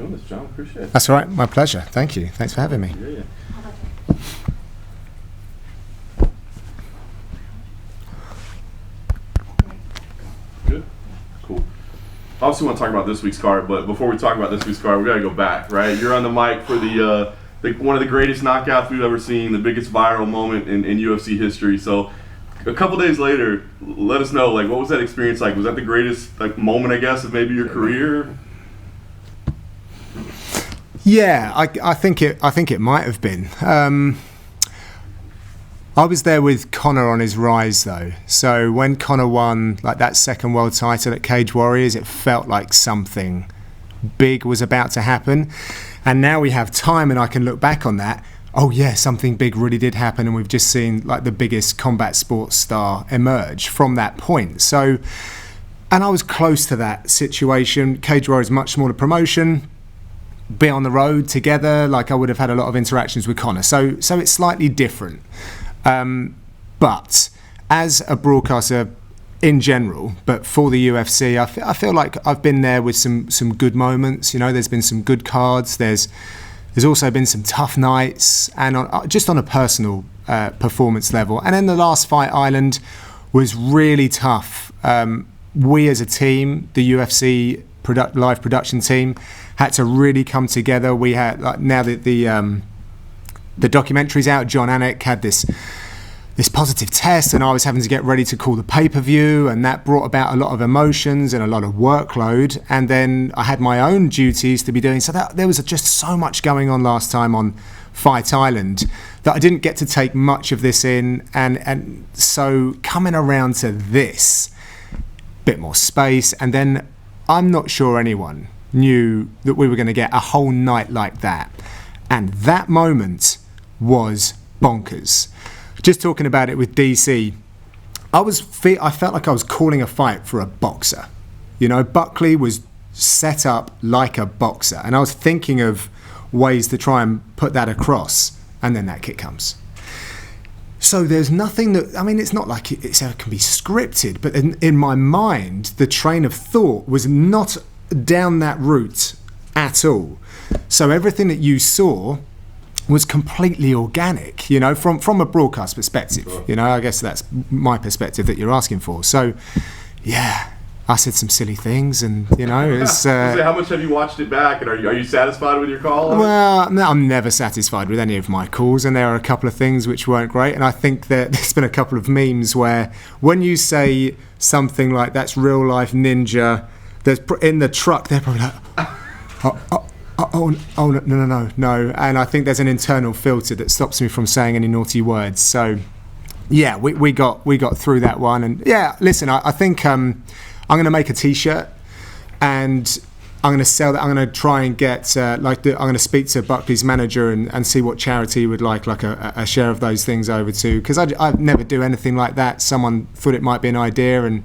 doing this, John. Appreciate it. That's all right. My pleasure. Thank you. Thanks for having me. Yeah. Good. Cool. Obviously, want to talk about this week's card, but before we talk about this week's card, we got to go back, right? You're on the mic for the one of the greatest knockouts we've ever seen, the biggest viral moment in UFC history. So, a couple days later, let us know, like, what was that experience like? Was that the greatest moment, I guess, of maybe your career? Yeah, I think it might have been. I was there with Conor on his rise, though. So when Conor won like that second world title at Cage Warriors, it felt like something big was about to happen. And now we have time, and I can look back on that. Oh yeah, something big really did happen, and we've just seen like the biggest combat sports star emerge from that point. So, and I was close to that situation. Cage Warriors, much smaller promotion. Be on the road together, like I would have had a lot of interactions with Conor. So it's slightly different. But as a broadcaster in general, but for the UFC, I feel like I've been there with some good moments. You know, there's been some good cards. There's also been some tough nights, and just on a personal performance level. And then the last fight, Ireland, was really tough. We as a team, the UFC live production team, had to really come together. We had now that the documentary's out, John Anik had this positive test, and I was having to get ready to call the pay-per-view, and that brought about a lot of emotions and a lot of workload. And then I had my own duties to be doing, so that there was just so much going on last time on Fight Island that I didn't get to take much of this in. And so coming around to this, bit more space, and then I'm not sure anyone knew that we were going to get a whole night like that. And that moment was bonkers. Just talking about it with DC, I felt like I was calling a fight for a boxer. You know, Buckley was set up like a boxer, and I was thinking of ways to try and put that across, and then that kick comes. So there's nothing that, I mean, it's not like it can be scripted, but in my mind, the train of thought was not down that route at all. So everything that you saw was completely organic, you know, from a broadcast perspective. You know, I guess that's my perspective that you're asking for. So, yeah, I said some silly things, and you know, it's. How much have you watched it back, and are you satisfied with your call? Well, no, I'm never satisfied with any of my calls, and there are a couple of things which weren't great. And I think that there's been a couple of memes where when you say something like "that's real life ninja," there's in the truck they're probably like, no, and I think there's an internal filter that stops me from saying any naughty words. So, yeah, we got through that one, and yeah, listen, I think I'm going to make a T-shirt, and I'm going to sell that. I'm going to try and get I'm going to speak to Buckley's manager and see what charity would like a share of those things over to, because I'd never do anything like that. Someone thought it might be an idea, and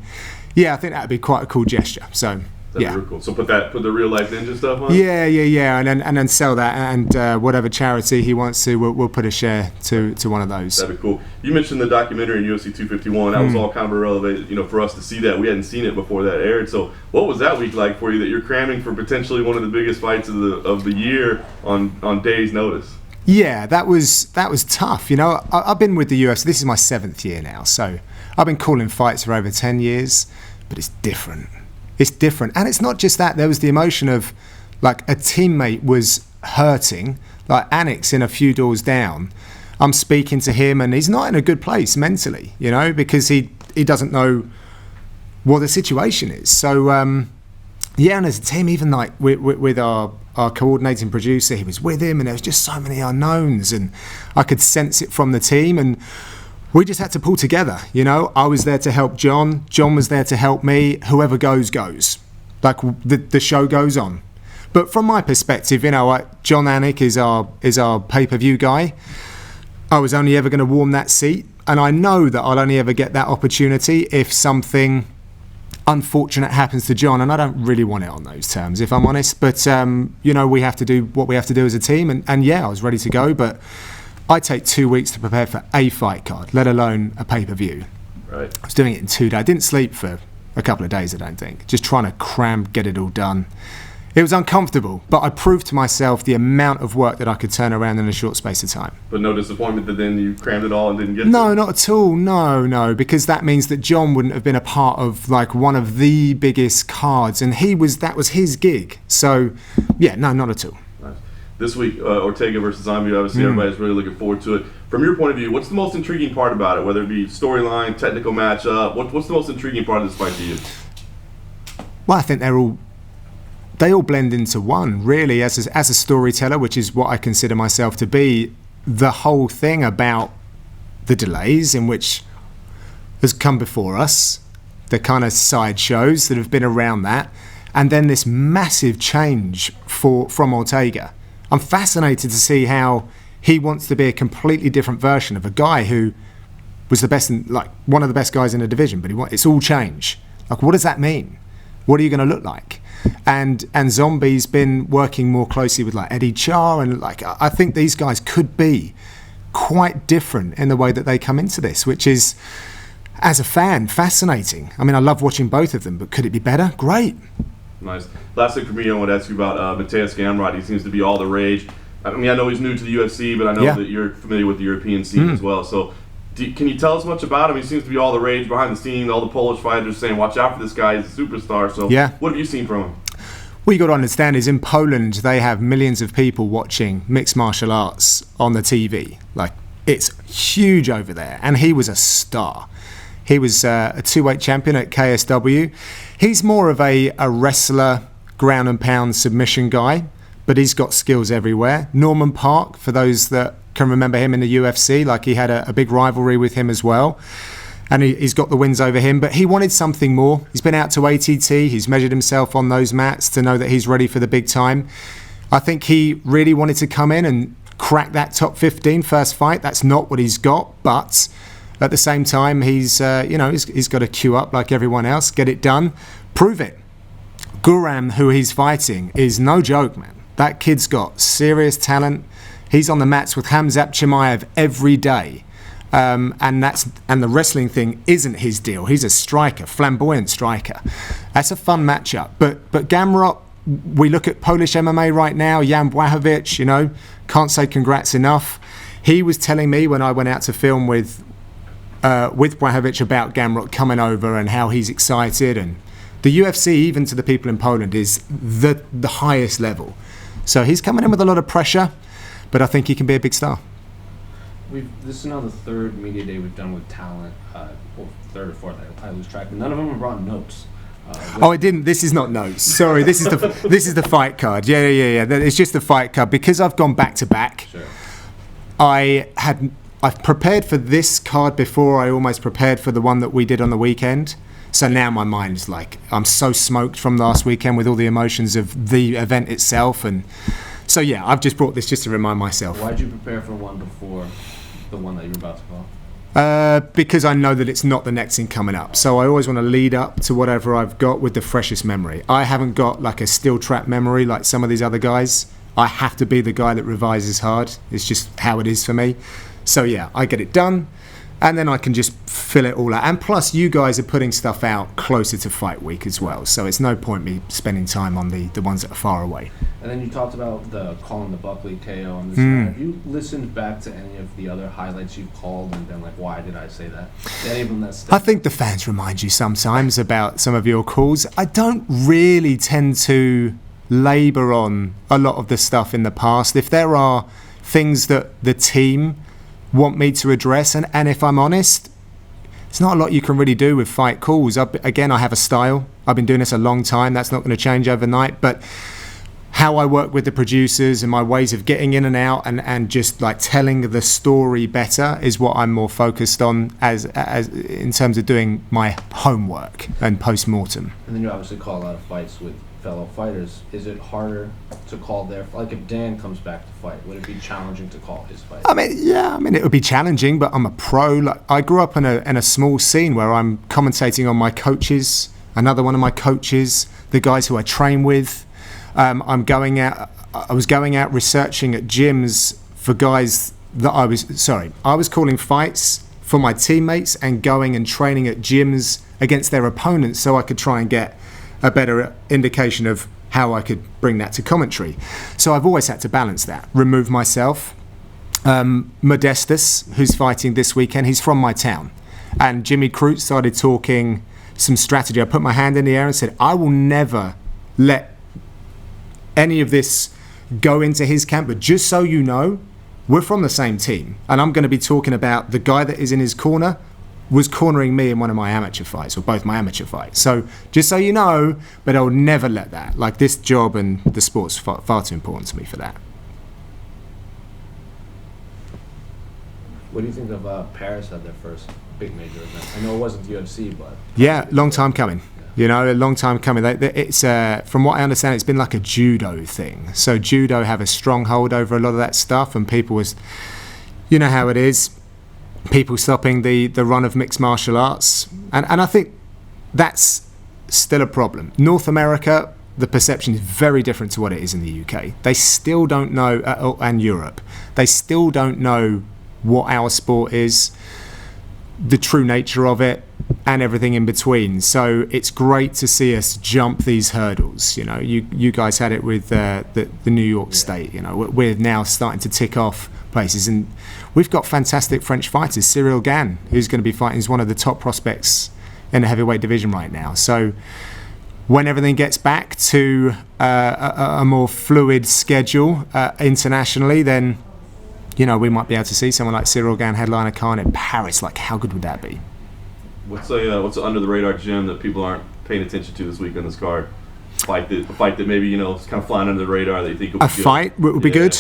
yeah, I think that would be quite a cool gesture. So. That'd be real cool. So put the real life ninja stuff on? Yeah, and then sell that, and whatever charity he wants to, we'll put a share to one of those. That'd be cool. You mentioned the documentary in UFC 251. That was all kind of irrelevant, you know, for us to see that. We hadn't seen it before that aired. So what was that week like for you, that you're cramming for potentially one of the biggest fights of the year on days' notice? Yeah, that was tough. You know, I've been with the UFC. This is my 7th year now, so I've been calling fights for over 10 years, but it's different. It's different. And it's not just that. There was the emotion of, like, a teammate was hurting, like Anik's in a few doors down. I'm speaking to him, and he's not in a good place mentally, you know, because he doesn't know what the situation is. So, yeah, and as a team, even like with our coordinating producer, he was with him, and there was just so many unknowns, and I could sense it from the team, and we just had to pull together, you know. I was there to help John. John was there to help me. Whoever goes. Like, the show goes on. But from my perspective, you know, John Anik is our pay-per-view guy. I was only ever going to warm that seat, and I know that I'll only ever get that opportunity if something unfortunate happens to John, and I don't really want it on those terms, if I'm honest. But, you know, we have to do what we have to do as a team, and yeah, I was ready to go, but I take 2 weeks to prepare for a fight card, let alone a pay-per-view. Right. I was doing it in 2 days. I didn't sleep for a couple of days, I don't think. Just trying to get it all done. It was uncomfortable, but I proved to myself the amount of work that I could turn around in a short space of time. But no disappointment that then you crammed it all and didn't get No, not at all. No, because that means that John wouldn't have been a part of like one of the biggest cards, and that was his gig. So, yeah, no, not at all. Nice. This week, Ortega versus Zombie, obviously everybody's really looking forward to it. From your point of view, what's the most intriguing part about it, whether it be storyline, technical matchup? What's the most intriguing part of this fight to you? Well, I think they all blend into one, really, as a storyteller, which is what I consider myself to be. The whole thing about the delays in which has come before us, the kind of sideshows that have been around that, and then this massive change from Ortega. I'm fascinated to see how he wants to be a completely different version of a guy who was the best, like one of the best guys in the division, but it's all change. Like, what does that mean? What are you going to look like? And Zombie's been working more closely with like Eddie Char, and like I think these guys could be quite different in the way that they come into this, which is, as a fan, fascinating. I mean, I love watching both of them, but could it be better? Great. Nice. Last thing for me, I want to ask you about Mateusz Gamrot. He seems to be all the rage. I mean, I know he's new to the UFC, but I know that you're familiar with the European scene as well. So can you tell us much about him? He seems to be all the rage behind the scenes, all the Polish fighters saying, watch out for this guy, he's a superstar. So what have you seen from him? What you got to understand is in Poland, they have millions of people watching mixed martial arts on the TV. Like, it's huge over there. And he was a star. He was a two-weight champion at KSW. He's more of a wrestler, ground and pound submission guy, but he's got skills everywhere. Norman Park, for those that can remember him in the UFC, like he had a big rivalry with him as well. And he's got the wins over him, but he wanted something more. He's been out to ATT, he's measured himself on those mats to know that he's ready for the big time. I think he really wanted to come in and crack that top 15 first fight. That's not what he's got, but at the same time, he's got to queue up like everyone else, get it done, prove it. Guram, who he's fighting, is no joke, man. That kid's got serious talent. He's on the mats with Hamzat Chimaev every day. And the wrestling thing isn't his deal. He's a striker, flamboyant striker. That's a fun matchup. But Gamrot, we look at Polish MMA right now, Jan Błachowicz, can't say congrats enough. He was telling me when I went out to film with Błachowicz about Gamrot coming over and how he's excited. And the UFC, even to the people in Poland, is the highest level. So he's coming in with a lot of pressure, but I think he can be a big star. This is now the third media day we've done with talent, or third or fourth, I lose track. But none of them have brought notes. I didn't. This is not notes. Sorry, this is the fight card. Yeah. It's just the fight card because I've gone back to back. Sure. I've prepared for this card before I almost prepared for the one that we did on the weekend. So now my mind is like, I'm so smoked from last weekend with all the emotions of the event itself. And so, yeah, I've just brought this just to remind myself. Why did you prepare for one before the one that you're about to call? Because I know that it's not the next thing coming up. So I always want to lead up to whatever I've got with the freshest memory. I haven't got like a steel trap memory like some of these other guys. I have to be the guy that revises hard. It's just how it is for me. So, yeah, I get it done. And then I can just fill it all out. And plus, you guys are putting stuff out closer to fight week as well. So it's no point me spending time on the ones that are far away. And then you talked about calling the Buckley KO. And this Have you listened back to any of the other highlights you've called and been like, why did I say that? Any of them that I think the fans remind you sometimes about some of your calls. I don't really tend to labour on a lot of the stuff in the past. If there are things that the team want me to address, and if I'm honest, it's not a lot you can really do with fight calls. Again, I have a style. I've been doing this a long time. That's not going to change overnight, but how I work with the producers and my ways of getting in and out and just like telling the story better is what I'm more focused on as in terms of doing my homework and post-mortem. And then you obviously call a lot of fights with fellow fighters. Is it harder to call their, like if Dan comes back to fight, would it be challenging to call his fight? I mean it would be challenging, but I'm a pro. Like, I grew up in a small scene where I'm commentating on my coaches, another one of my coaches, the guys who I train with. I was going out researching at gyms for guys that I was calling fights for my teammates and going and training at gyms against their opponents so I could try and get a better indication of how I could bring that to commentary. So I've always had to balance that, remove myself. Modestus, who's fighting this weekend, he's from my town. And Jimmy Crute started talking some strategy. I put my hand in the air and said, I will never let any of this go into his camp, but just so you know, we're from the same team. And I'm going to be talking about the guy that is in his corner was cornering me in one of my amateur fights, or both my amateur fights. So just so you know, but I'll never let that. Like, this job and the sport's far too important to me for that. What do you think of Paris had their first big major event? I know it wasn't UFC, but... Yeah, long time coming. You know, a long time coming. It's from what I understand, it's been like a judo thing. So judo have a stronghold over a lot of that stuff, and people was, you know how it is, people stopping the run of mixed martial arts, and I think that's still a problem. North America, the perception is very different to what it is in the UK. They still don't know, and Europe, they still don't know what our sport is, the true nature of it, and everything in between. So it's great to see us jump these hurdles. You know, you guys had it with the New York State. You know, we're now starting to tick off places, and we've got fantastic French fighters. Cyril Gane, who's going to be fighting, is one of the top prospects in the heavyweight division right now. So when everything gets back to a more fluid schedule internationally, then, you know, we might be able to see someone like Cyril Gane headline a card in Paris. Like, how good would that be? What's an under the radar gem that people aren't paying attention to this week on this card? A fight that maybe, you know, is kind of flying under the radar that you think would be good. Fight would be good.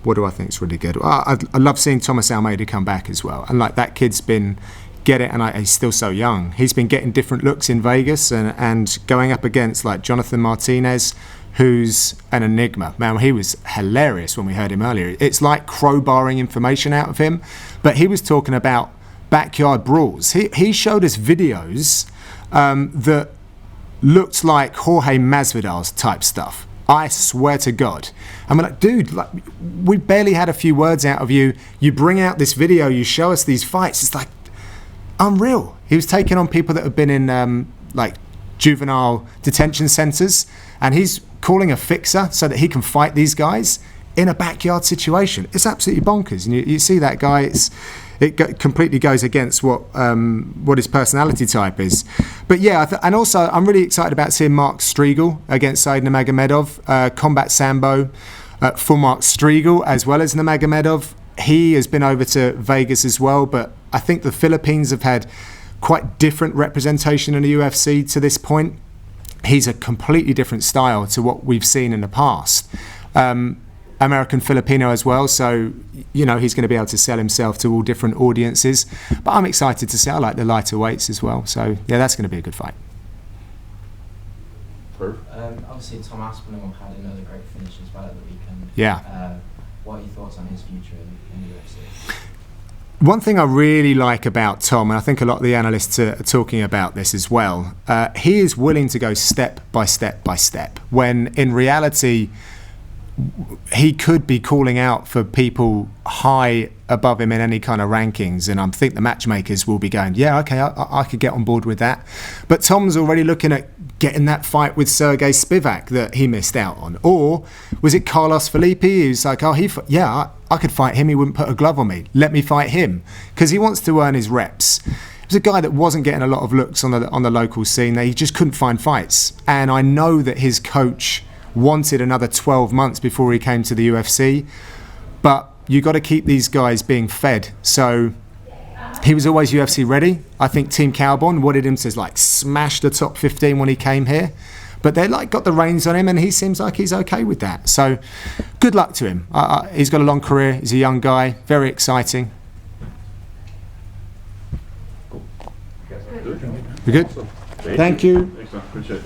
What do I think is really good? I love seeing Thomas Almeida come back as well. And like, that kid's been he's still so young. He's been getting different looks in Vegas and going up against like Jonathan Martinez, who's an enigma. Man, he was hilarious when we heard him earlier. It's like crowbarring information out of him, but he was talking about backyard brawls. He showed us videos that looked like Jorge Masvidal's type stuff. I swear to God. I'm like, dude, like, we barely had a few words out of you. You bring out this video, you show us these fights. It's like unreal. He was taking on people that have been in like juvenile detention centers, and he's calling a fixer so that he can fight these guys in a backyard situation. It's absolutely bonkers. And you see that guy, completely goes against what his personality type is. But yeah, and also I'm really excited about seeing Mark Striegel against Said Nurmagomedov, Combat Sambo for Mark Striegel as well as Nurmagomedov. He has been over to Vegas as well, but I think the Philippines have had quite different representation in the UFC to this point. He's a completely different style to what we've seen in the past. American Filipino as well, so you know he's going to be able to sell himself to all different audiences. But I'm excited to see. I like the lighter weights as well, so yeah, that's going to be a good fight. Obviously, Tom Aspinall had another great finish as well at the weekend. Yeah. What are your thoughts on his future in the UFC? One thing I really like about Tom, and I think a lot of the analysts are talking about this as well, he is willing to go step by step by step, when in reality he could be calling out for people high above him in any kind of rankings, and I think the matchmakers will be going, yeah, okay, I could get on board with that. But Tom's already looking at getting that fight with Sergey Spivak that he missed out on. Or was it Carlos Felipe who's like, I could fight him, he wouldn't put a glove on me, let me fight him, because he wants to earn his reps. It was a guy that wasn't getting a lot of looks on the local scene, that he just couldn't find fights. And I know that his coach wanted another 12 months before he came to the UFC, but you got to keep these guys being fed. So he was always UFC ready. I think Team Cowborn wanted him to like smash the top 15 when he came here, but they like got the reins on him, and he seems like he's okay with that. So good luck to him. He's got a long career. He's a young guy, very exciting. Good. We good? Awesome. Thank you. Thanks, man. Appreciate it.